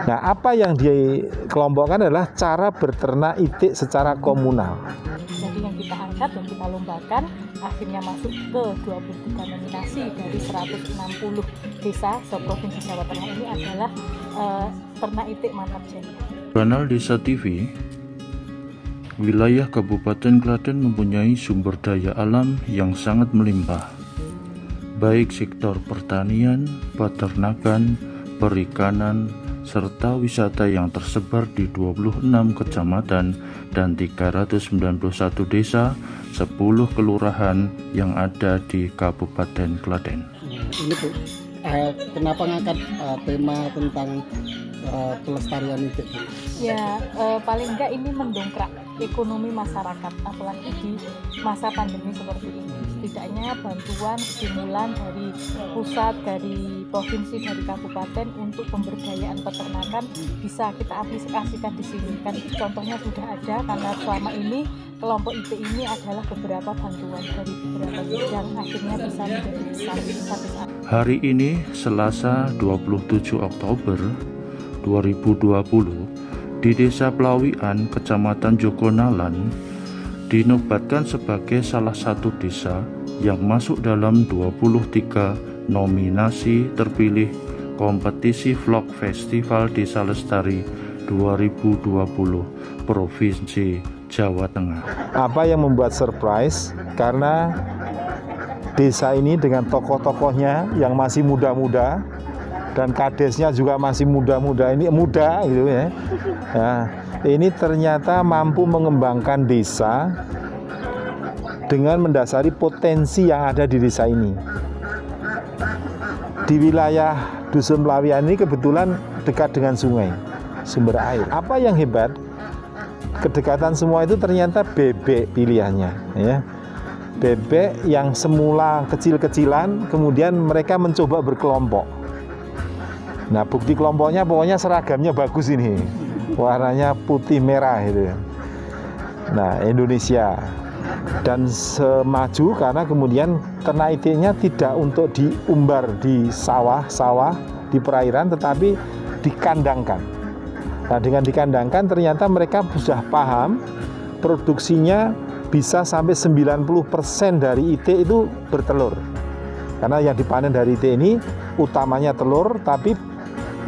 Nah, apa yang dikelompokkan adalah cara berternak itik secara komunal. Jadi yang kita angkat dan kita lombakan akhirnya masuk ke 23 nominasi dari 160 desa se-Provinsi Jawa Tengah ini adalah ternak itik mantap jaya. Kanal Desa TV, wilayah Kabupaten Klaten mempunyai sumber daya alam yang sangat melimpah, baik sektor pertanian, peternakan, perikanan, serta wisata yang tersebar di 26 kecamatan dan 391 desa, 10 kelurahan yang ada di Kabupaten Klaten. Ini Bu, kenapa ngangkat tema tentang pelestarian itik? Ya, paling enggak ini mendongkrak ekonomi masyarakat, apalagi di masa pandemi seperti ini. Setidaknya bantuan, stimulan dari pusat, dari provinsi, dari kabupaten untuk pemberdayaan peternakan bisa kita aplikasikan di sini. Kan contohnya sudah ada, karena selama ini kelompok itik ini adalah beberapa bantuan dari beberapa bidang, akhirnya bisa menjadi besar. Hari ini Selasa 27 Oktober 2020 di Desa Plawian, Kecamatan Jogonalan, dinobatkan sebagai salah satu desa yang masuk dalam 23 nominasi terpilih kompetisi vlog Festival Desa Lestari 2020 Provinsi Jawa Tengah. Apa yang membuat surprise? Karena desa ini dengan tokoh-tokohnya yang masih muda-muda dan kadesnya juga masih muda-muda, ini muda gitu ya. Nah, ini ternyata mampu mengembangkan desa dengan mendasari potensi yang ada di desa ini. Di wilayah Dusun Plawian ini kebetulan dekat dengan sungai, sumber air. Apa yang hebat? Kedekatan semua itu ternyata bebek pilihannya, ya. Bebek yang semula kecil-kecilan, kemudian mereka mencoba berkelompok. Nah, bukti kelompoknya pokoknya seragamnya bagus ini, warnanya putih merah itu. Nah, Indonesia dan semaju karena kemudian ternak itiknya tidak untuk diumbar di sawah-sawah di perairan, tetapi dikandangkan. Nah, dengan dikandangkan ternyata mereka sudah paham produksinya bisa sampai 90% dari itik itu bertelur. Karena yang dipanen dari itik ini utamanya telur, tapi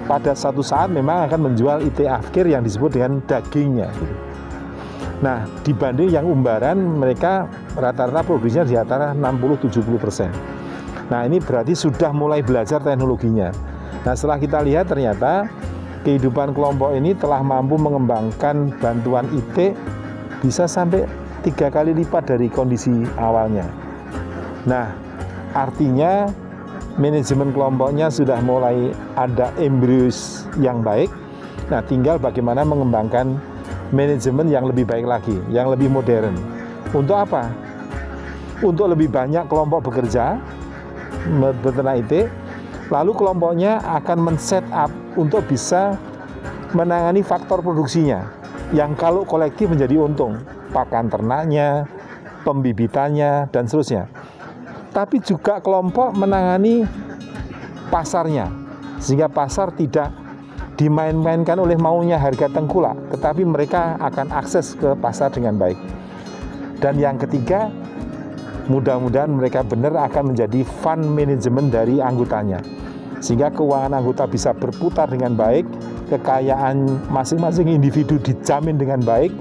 pada satu saat memang akan menjual itik akhir yang disebut dengan dagingnya. Nah, dibanding yang umbaran, mereka rata-rata produksinya di antara 60-70%. Nah, ini berarti sudah mulai belajar teknologinya. Nah, setelah kita lihat ternyata kehidupan kelompok ini telah mampu mengembangkan bantuan itik bisa sampai 3 kali lipat dari kondisi awalnya. Nah, artinya manajemen kelompoknya sudah mulai ada embryos yang baik. Nah, tinggal bagaimana mengembangkan manajemen yang lebih baik lagi, yang lebih modern. Untuk apa? Untuk lebih banyak kelompok bekerja, beternak itik, lalu kelompoknya akan men-set up untuk bisa menangani faktor produksinya, yang kalau kolektif menjadi untung, pakan ternaknya, pembibitannya, dan seterusnya. Tapi juga kelompok menangani pasarnya, sehingga pasar tidak dimain-mainkan oleh maunya harga tengkulak, tetapi mereka akan akses ke pasar dengan baik. Dan yang ketiga, mudah-mudahan mereka benar akan menjadi fund management dari anggotanya, sehingga keuangan anggota bisa berputar dengan baik, kekayaan masing-masing individu dijamin dengan baik,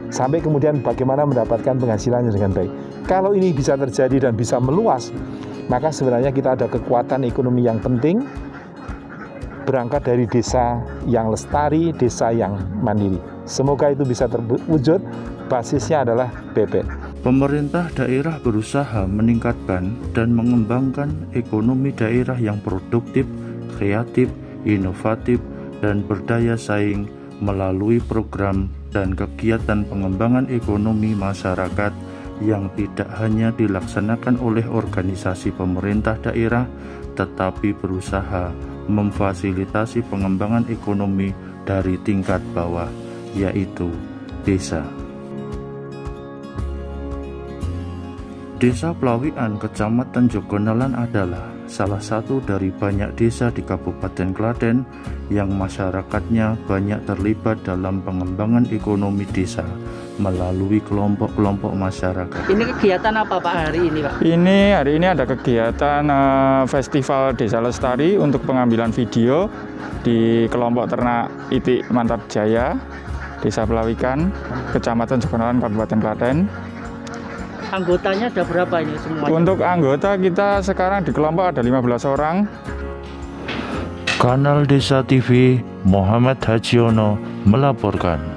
sampai kemudian bagaimana mendapatkan penghasilannya dengan baik. Kalau ini bisa terjadi dan bisa meluas, maka sebenarnya kita ada kekuatan ekonomi yang penting, berangkat dari desa yang lestari, desa yang mandiri. Semoga itu bisa terwujud, basisnya adalah bebek. Pemerintah daerah berusaha meningkatkan dan mengembangkan ekonomi daerah yang produktif, kreatif, inovatif, dan berdaya saing melalui program dan kegiatan pengembangan ekonomi masyarakat yang tidak hanya dilaksanakan oleh organisasi pemerintah daerah, tetapi berusaha memfasilitasi pengembangan ekonomi dari tingkat bawah, yaitu desa. Desa Plawian, Kecamatan Jogonalan adalah salah satu dari banyak desa di Kabupaten Klaten yang masyarakatnya banyak terlibat dalam pengembangan ekonomi desa melalui kelompok-kelompok masyarakat. Ini kegiatan apa Pak hari ini Pak? Hari ini ada kegiatan Festival Desa Lestari untuk pengambilan video di kelompok ternak Itik Mantap Jaya, Desa Pelawikan, Kecamatan Jogonalan, Kabupaten Klaten. Anggotanya ada berapa ini semuanya? Untuk anggota kita sekarang di kelompok ada 15 orang. Kanal Desa TV, Muhammad Hajiono melaporkan.